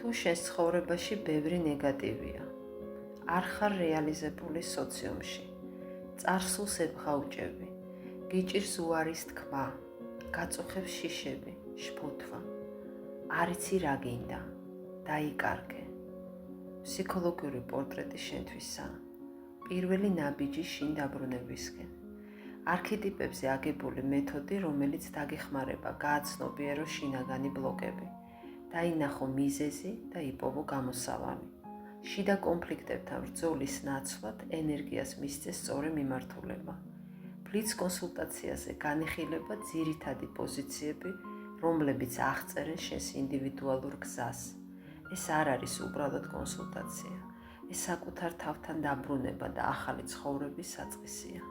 თუ შენს ცხოვრებაში ბევრი ნეგატივია, არ ხარ რეალიზებული სოციუმში, წარსულს ებღაუჭები, გიჭირს უარის თქმა, გაწუხებს შიშები, შფოთვა, არ იცი რა გინდა, დაიკარგე. ფსიქოლოგიური პორტრეტი შენთვისაა, პირველი ნაბიჯი შინ დაბრუნებისკენ. არქეტიპებზე აგებული მეთოდი, რომელიც დაგეხმარება გააცნობიერო შინაგანი ბლოკები, დაინახო მიზეზი და იპოვო გამოსავალი. შიდა კონფლიქტებთან ბრძოლის ნაცვლად ენერგიას მისცე სწორი მიმართულება. ბლიც კონსულტაციაზე განიხილება ძირითადი პოზიციები, რომლებიც აღწერენ შენს ინდივიდუალურ გზას. ეს არ არის უბრალოდ კონსულტაცია, ეს საკუთარ თავთან დაბრუნება და ახალი ცხოვრების საწყისია.